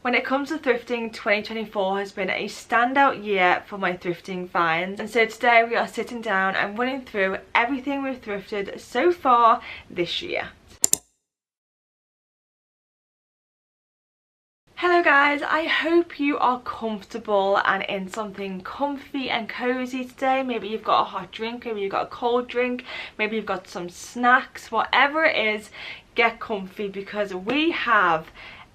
When it comes to thrifting, 2024 has been a standout year for my thrifting finds, and so today we are sitting down and running through everything we've thrifted so far this year. Hello guys, I hope you are comfortable and in something comfy and cozy today. Maybe you've got a hot drink, maybe you've got a cold drink, maybe you've got some snacks, whatever it is, get comfy because we have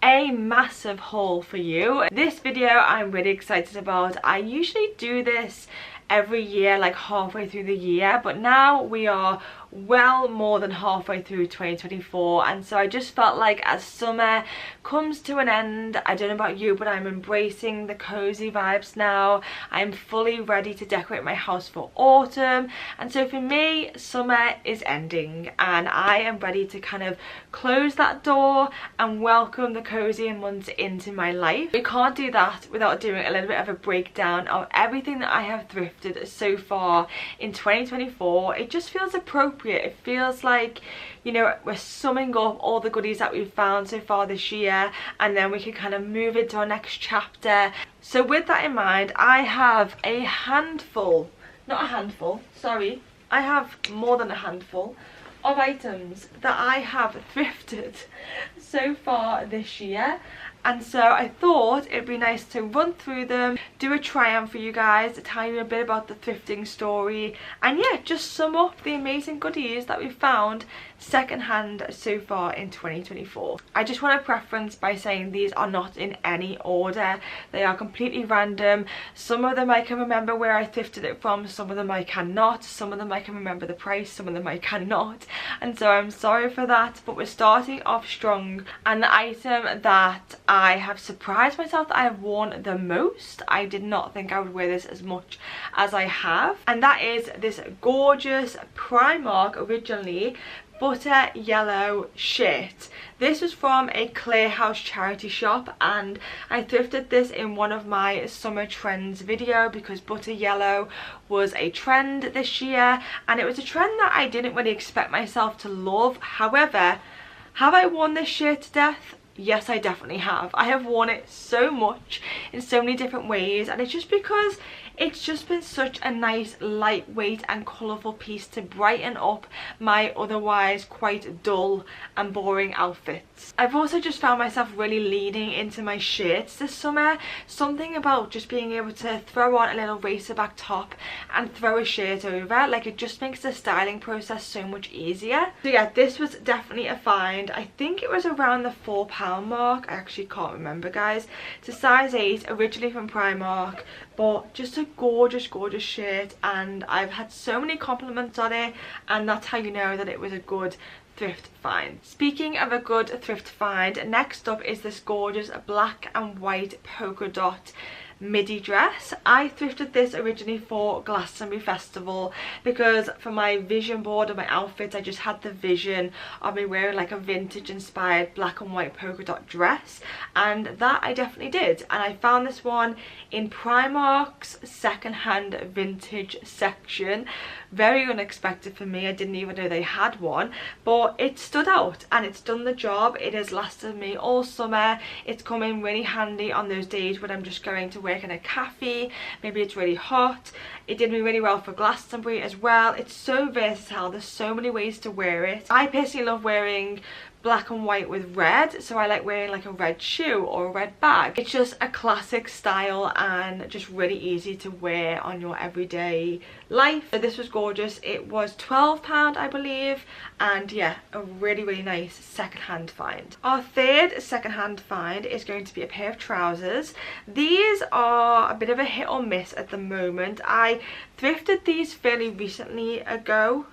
a massive haul for you. This video I'm really excited about. I usually do this every year, like halfway through the year, but now we are well more than halfway through 2024, and so I just felt like as summer comes to an end, I don't know about you, but I'm embracing the cozy vibes now. I'm fully ready to decorate my house for autumn, and so for me summer is ending and I am ready to kind of close that door and welcome the cozy months into my life. We can't do that without doing a little bit of a breakdown of everything that I have thrifted so far in 2024. It just feels appropriate. It feels like, you know, we're summing up all the goodies that we've found so far this year, and then we can kind of move into our next chapter. So with that in mind, I have a handful, not a handful, sorry, I have more than a handful of items that I have thrifted so far this year. And so I thought it'd be nice to run through them, do a try on for you guys, tell you a bit about the thrifting story, and yeah, just sum up the amazing goodies that we've found secondhand so far in 2024. I just want to preference by saying these are not in any order. They are completely random. Some of them I can remember where I thrifted it from, some of them I cannot, some of them I can remember the price, some of them I cannot, and so I'm sorry for that, but we're starting off strong. And the item that I have surprised myself that I have worn the most, I did not think I would wear this as much as I have, and that is this gorgeous Primark, originally butter yellow shirt. This was from a Clear House charity shop, and I thrifted this in one of my summer trends video because butter yellow was a trend this year, and it was a trend that I didn't really expect myself to love. However, have I worn this shirt to death? Yes, I definitely have. I have worn it so much in so many different ways, and it's just because it's just been such a nice lightweight and colourful piece to brighten up my otherwise quite dull and boring outfits. I've also just found myself really leaning into my shirts this summer. Something about just being able to throw on a little racer back top and throw a shirt over, like it just makes the styling process so much easier. So yeah, this was definitely a find. I think it was around the £4 mark. I actually can't remember, guys. It's a size 8, originally from Primark, but just a gorgeous shirt, and I've had so many compliments on it, and that's how you know that it was a good thrift find. Speaking of a good thrift find, next up is this gorgeous black and white polka dot midi dress. I thrifted this originally for Glastonbury Festival because for my vision board of my outfits I just had the vision of me wearing like a vintage inspired black and white polka dot dress, and that I definitely did. And I found this one in Primark's secondhand vintage section. Very unexpected for me. I didn't even know they had one, but it stood out and it's done the job. It has lasted me all summer. It's come in really handy on those days when I'm just going to work in a cafe, maybe it's really hot. It did me really well for Glastonbury as well. It's so versatile, there's so many ways to wear it. I personally love wearing black and white with red, so I like wearing like a red shoe or a red bag. It's just a classic style and just really easy to wear on your everyday life. So this was gorgeous. It was £12 I believe, and yeah, a really nice secondhand find. Our third secondhand find is going to be a pair of trousers. These are a bit of a hit or miss at the moment. I thrifted these fairly recently ago.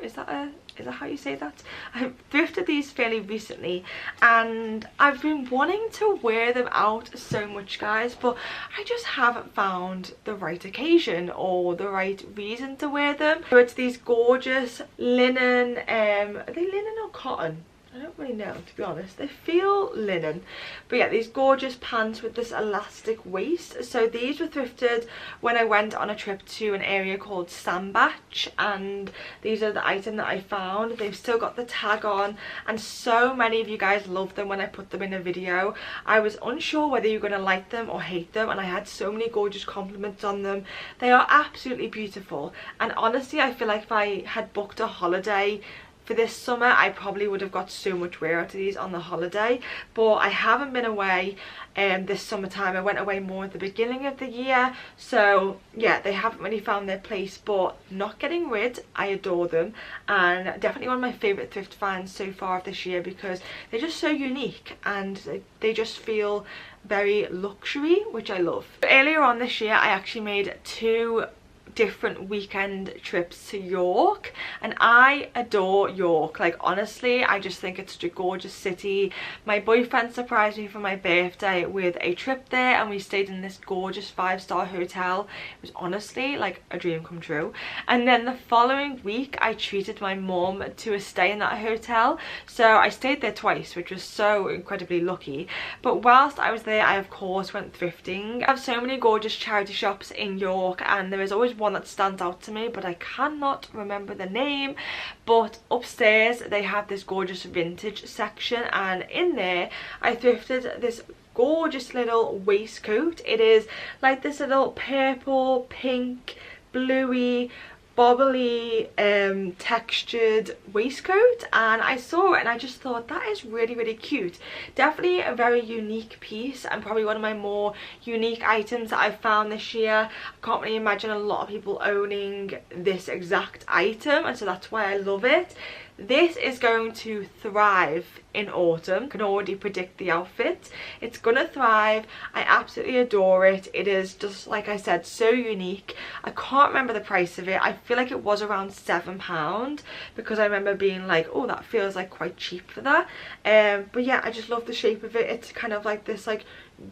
Is that how you say that? I thrifted these fairly recently and I've been wanting to wear them out so much, guys, but I just haven't found the right occasion or the right reason to wear them. So it's these gorgeous linen, are they linen or cotton? I I don't really know, to be honest. They feel linen. But yeah, these gorgeous pants with this elastic waist. So these were thrifted when I went on a trip to an area called Sandbach, and these are the item that I found. They've still got the tag on, and so many of you guys loved them when I put them in a video. I was unsure whether you're going to like them or hate them, and I had so many gorgeous compliments on them. They are absolutely beautiful, and honestly I feel like if I had booked a holiday for this summer, I probably would have got so much wear out of these on the holiday. But I haven't been away this summertime. I went away more at the beginning of the year, so yeah, they haven't really found their place, but not getting rid. I adore them, and definitely one of my favorite thrift finds so far of this year, because they're just so unique and they just feel very luxury, which I love. Earlier on this year I actually made 2 different weekend trips to York, and I adore York. Like, honestly, I just think it's such a gorgeous city. My boyfriend surprised me for my birthday with a trip there, and we stayed in this gorgeous 5-star hotel. It was honestly like a dream come true. And then the following week I treated my mum to a stay in that hotel, so I stayed there twice, which was so incredibly lucky. But whilst I was there, I of course went thrifting. I have so many gorgeous charity shops in York, and there is always one that stands out to me, but I cannot remember the name. But upstairs they have this gorgeous vintage section, and in there I thrifted this gorgeous little waistcoat. It is like this little purple, pink, bluey, bobbly textured waistcoat, and I saw it and I just thought that is really, really cute. Definitely a very unique piece, and probably one of my more unique items that I've found this year. I can't really imagine a lot of people owning this exact item, and so that's why I love it. This is going to thrive in autumn. I can already predict the outfit. It's gonna thrive. I absolutely adore it. It is just, like I said, so unique. I can't remember the price of it. I feel like it was around £7, because I remember being like, oh, that feels like quite cheap for that. But yeah, I just love the shape of it. It's kind of like this like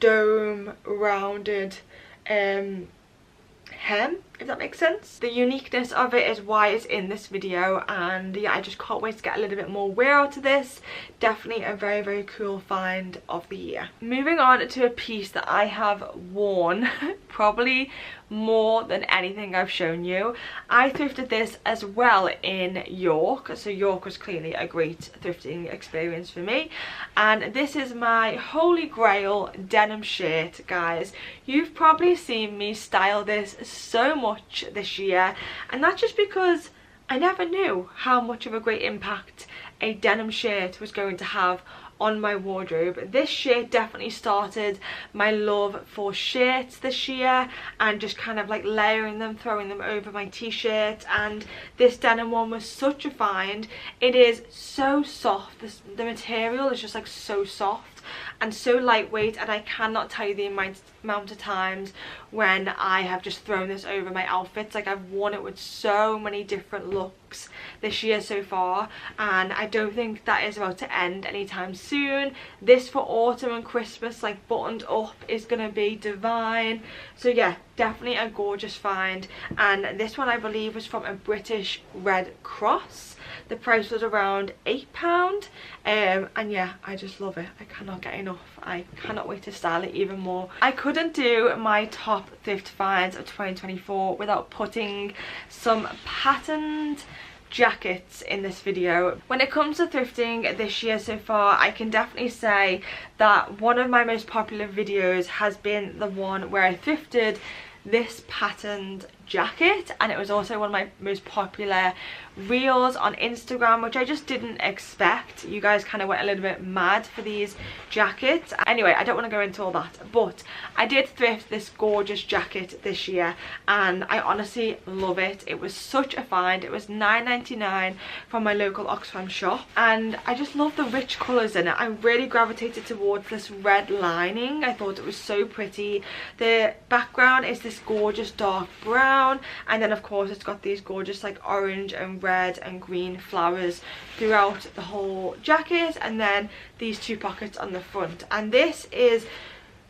dome rounded hem, if that makes sense. The uniqueness of it is why it's in this video, and yeah, I just can't wait to get a little bit more wear out of this. Definitely a very, very cool find of the year. Moving on to a piece that I have worn probably more than anything I've shown you. I thrifted this as well in York, so York was clearly a great thrifting experience for me, and this is my holy grail denim shirt, guys. You've probably seen me style this so much this year, and that's just because I never knew how much of a great impact a denim shirt was going to have on my wardrobe. This shirt definitely started my love for shirts this year, and just kind of like layering them, throwing them over my t-shirt, and this denim one was such a find. It is so soft. The material is just like so soft and so lightweight, and I cannot tell you the amount of times when I have just thrown this over my outfits. Like, I've worn it with so many different looks this year so far, and I don't think that is about to end anytime soon. This for autumn and Christmas, like buttoned up, is gonna be divine. So yeah, definitely a gorgeous find, and this one I believe was from a British Red Cross. The price was around £8, and yeah, I just love it. I cannot get enough. I cannot wait to style it even more. I couldn't do my top thrift finds of 2024 without putting some patterned jackets in this video. When it comes to thrifting this year so far, I can definitely say that one of my most popular videos has been the one where I thrifted this patterned jacket, and it was also one of my most popular reels on Instagram, which I just didn't expect. You guys kind of went a little bit mad for these jackets. Anyway, I don't want to go into all that, but I did thrift this gorgeous jacket this year, and I honestly love it. It was such a find. It was £9.99 from my local Oxfam shop, and I just love the rich colours in it. I really gravitated towards this red lining. I thought it was so pretty. The background is this gorgeous dark brown, and then of course it's got these gorgeous like orange and red and green flowers throughout the whole jacket, and then these two pockets on the front. And this is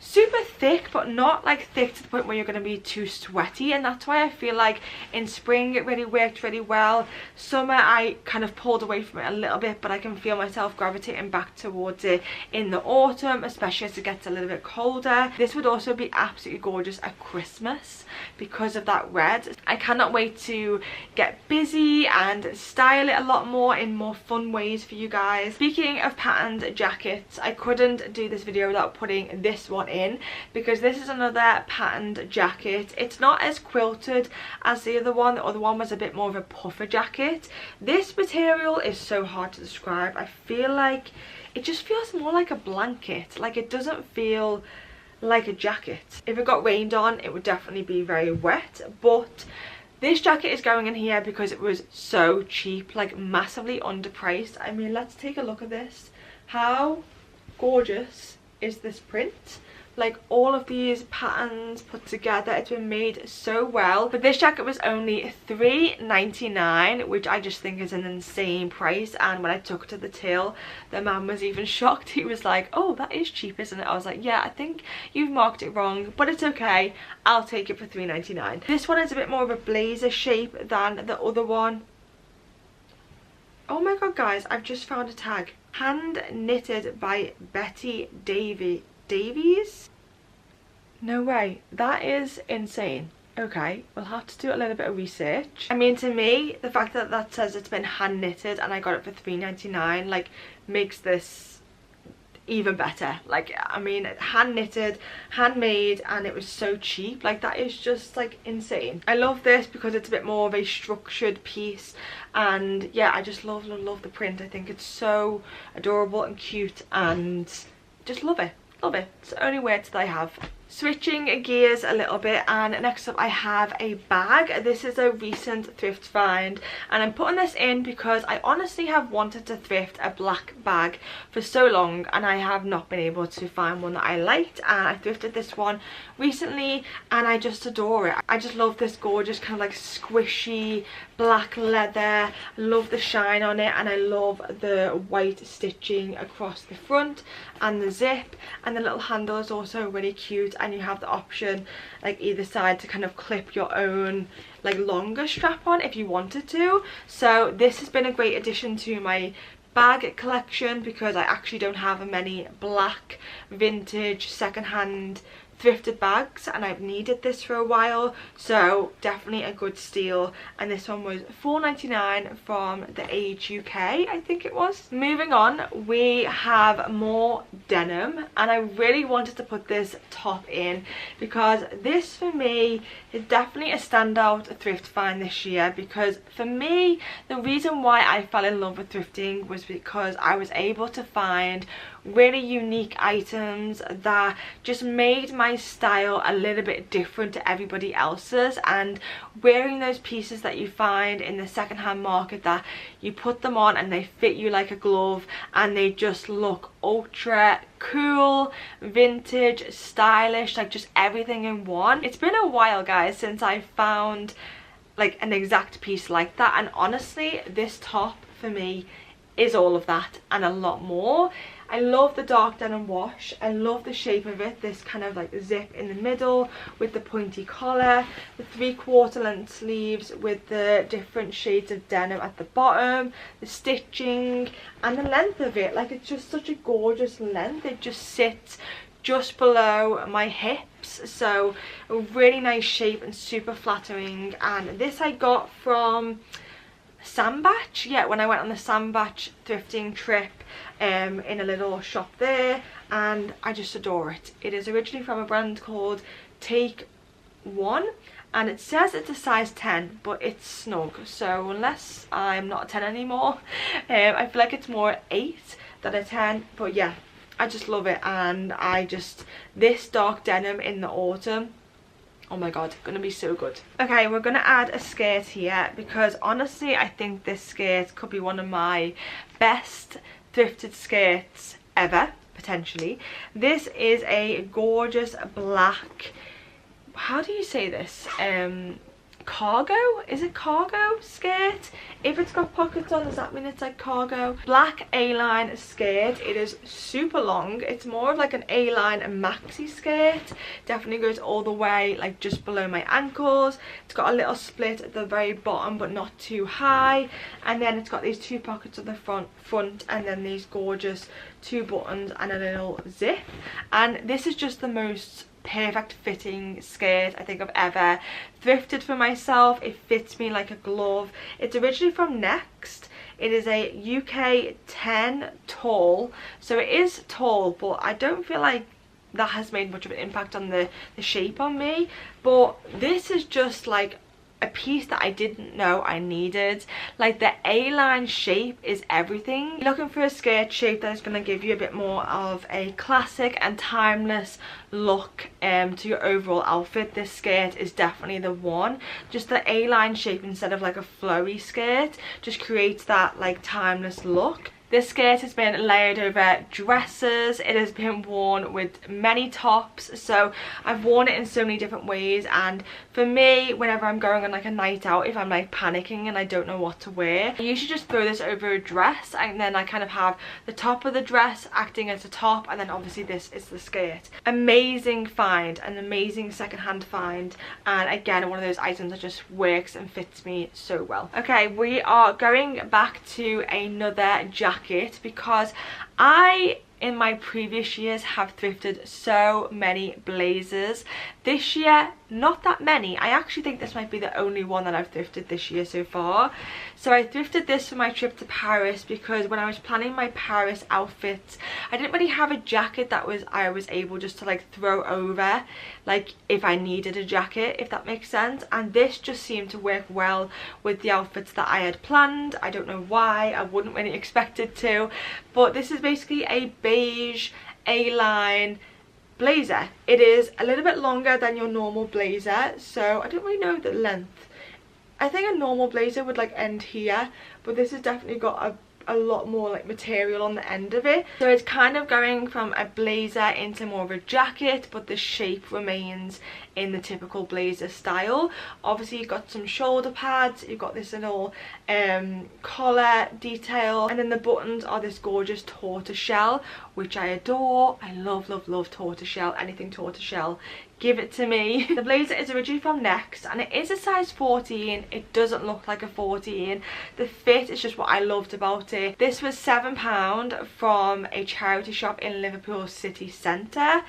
super thick, but not like thick to the point where you're going to be too sweaty, and that's why I feel like in spring it really worked really well. Summer I kind of pulled away from it a little bit, but I can feel myself gravitating back towards it in the autumn, especially as it gets a little bit colder. This would also be absolutely gorgeous at Christmas because of that red. I cannot wait to get busy and style it a lot more in more fun ways for you guys. Speaking of patterned jackets, I couldn't do this video without putting this one in, because this is another patterned jacket. It's not as quilted as the other one. The other one was a bit more of a puffer jacket. This material is so hard to describe. I feel like it just feels more like a blanket. Like, it doesn't feel like a jacket. If it got rained on, it would definitely be very wet, but this jacket is going in here because it was so cheap, like massively underpriced. I mean, let's take a look at this. How gorgeous is this print? Like, all of these patterns put together, it's been made so well. But this jacket was only $3.99, which I just think is an insane price. And when I took it to the till, the man was even shocked. He was like, oh, that is cheap, isn't it? I was like, yeah, I think you've marked it wrong, but it's okay, I'll take it for $3.99. This one is a bit more of a blazer shape than the other one. Oh my god, guys, I've just found a tag. Hand knitted by Betty Davies? No way, that is insane. Okay, we'll have to do a little bit of research. I mean, to me, the fact that that says it's been hand knitted and I got it for $3.99 like makes this even better. Like, I mean, hand knitted, handmade, and it was so cheap. Like, that is just like insane. I love this because it's a bit more of a structured piece, and yeah, I just love the print. I think it's so adorable and cute, and just love it. Love it. It's the only words that I have. Switching gears a little bit, and next up I have a bag. This is a recent thrift find, and I'm putting this in because I honestly have wanted to thrift a black bag for so long, and I have not been able to find one that I liked, and I thrifted this one recently and I just adore it. I just love this gorgeous kind of like squishy black leather. I love the shine on it, and I love the white stitching across the front and the zip, and the little handle is also really cute, and you have the option like either side to kind of clip your own like longer strap on if you wanted to. So this has been a great addition to my bag collection because I actually don't have many black vintage secondhand thrifted bags, and I've needed this for a while, so definitely a good steal. And this one was $4.99 from the Age UK, I think it was. Moving on, we have more denim, and I really wanted to put this top in because this for me is definitely a standout thrift find this year, because for me the reason why I fell in love with thrifting was because I was able to find really unique items that just made my style a little bit different to everybody else's. And wearing those pieces that you find in the secondhand market, that you put them on and they fit you like a glove, and they just look ultra cool, vintage, stylish, like just everything in one. It's been a while, guys, since I found like an exact piece like that, and honestly this top for me is all of that and a lot more. I love the dark denim wash. I love the shape of it, this kind of like zip in the middle with the pointy collar, the 3/4 length sleeves with the different shades of denim at the bottom, the stitching and the length of it. Like, it's just such a gorgeous length. It just sits just below my hips, so a really nice shape and super flattering. And this I got from Sandbach, yeah, when I went on the Sandbach thrifting trip in a little shop there, and I just adore it. It is originally from a brand called Take One, and it says it's a size 10, but it's snug, so unless I'm not a 10 anymore, I feel like it's more 8 than a 10. But yeah, I just love it, and this dark denim in the autumn, oh my god, gonna be so good. Okay, we're gonna add a skirt here because honestly I think this skirt could be one of my best thrifted skirts ever, potentially. This is a gorgeous black, how do you say this, cargo. Is it cargo skirt? If it's got pockets on, does that mean it's like cargo? Black A-line skirt. It is super long. It's more of like an A-line maxi skirt. Definitely goes all the way like just below my ankles. It's got a little split at the very bottom but not too high, and then it's got these 2 pockets at the front and then these gorgeous 2 buttons and a little zip. And this is just the most perfect fitting skirt I think I've ever thrifted for myself. It fits me like a glove. It's originally from Next. It is a UK 10 tall, so it is tall, but I don't feel like that has made much of an impact on the shape on me. But this is just like a piece that I didn't know I needed. Like, the A-line shape is everything. You're looking for a skirt shape that is going to give you a bit more of a classic and timeless look to your overall outfit. This skirt is definitely the one. Just the A-line shape instead of like a flowy skirt just creates that like timeless look. This skirt has been layered over dresses. It has been worn with many tops, so I've worn it in so many different ways. And for me, whenever I'm going on like a night out, if I'm like panicking and I don't know what to wear, I usually just throw this over a dress, and then I kind of have the top of the dress acting as a top, and then obviously this is the skirt. Amazing find, an amazing secondhand find, and again one of those items that just works and fits me so well. Okay, we are going back to another jacket because I, in my previous years, have thrifted so many blazers. This year, not that many. I actually think this might be the only one that I've thrifted this year so far. So I thrifted this for my trip to Paris because when I was planning my Paris outfits, I didn't really have a jacket that I was able just to like throw over, like if I needed a jacket, if that makes sense. And this just seemed to work well with the outfits that I had planned. I don't know why. I wouldn't really expect it to, but this is basically a beige A-line blazer. It is a little bit longer than your normal blazer, so I don't really know the length. I think a normal blazer would like end here, but this has definitely got a lot more like material on the end of it, so it's kind of going from a blazer into more of a jacket, but the shape remains in the typical blazer style. Obviously you've got some shoulder pads, you've got this little collar detail, and then the buttons are this gorgeous tortoiseshell, which I adore. I love tortoiseshell. Anything tortoiseshell, give it to me. The blazer is originally from Next, and it is a size 14. It doesn't look like a 14. The fit is just what I loved about it. This was £7 from a charity shop in Liverpool city centre.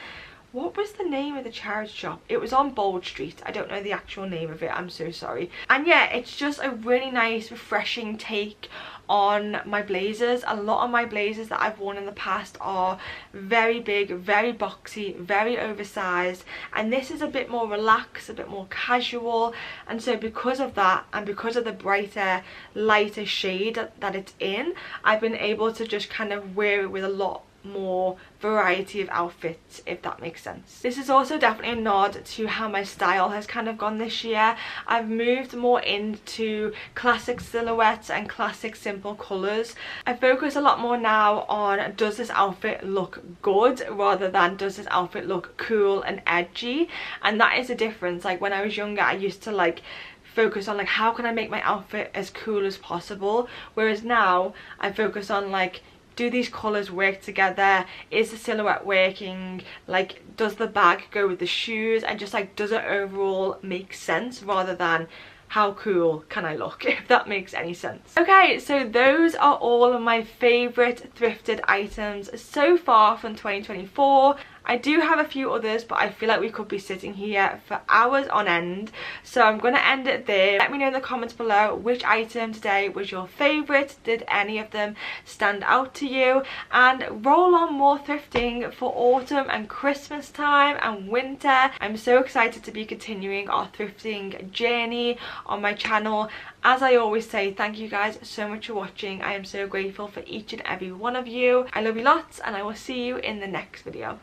What was the name of the charity shop? It was on Bold Street. I don't know the actual name of it, I'm so sorry. And yeah, it's just a really nice refreshing take on my blazers. A lot of my blazers that I've worn in the past are very big, very boxy, very oversized, and this is a bit more relaxed, a bit more casual. And so because of that, and because of the brighter, lighter shade that it's in, I've been able to just kind of wear it with a lot more variety of outfits, if that makes sense. This is also definitely a nod to how my style has kind of gone this year. I've moved more into classic silhouettes and classic simple colours. I focus a lot more now on, does this outfit look good, rather than does this outfit look cool and edgy. And that is a difference. Like when I was younger, I used to like focus on like how can I make my outfit as cool as possible, whereas now I focus on like, do these colours work together? Is the silhouette working? Like, does the bag go with the shoes? And just like, does it overall make sense, rather than how cool can I look, if that makes any sense. Okay, so those are all of my favourite thrifted items so far from 2024. I do have a few others, but I feel like we could be sitting here for hours on end, so I'm going to end it there. Let me know in the comments below which item today was your favourite. Did any of them stand out to you? And roll on more thrifting for autumn and Christmas time and winter. I'm so excited to be continuing our thrifting journey on my channel. As I always say, thank you guys so much for watching. I am so grateful for each and every one of you. I love you lots, and I will see you in the next video.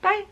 Bye!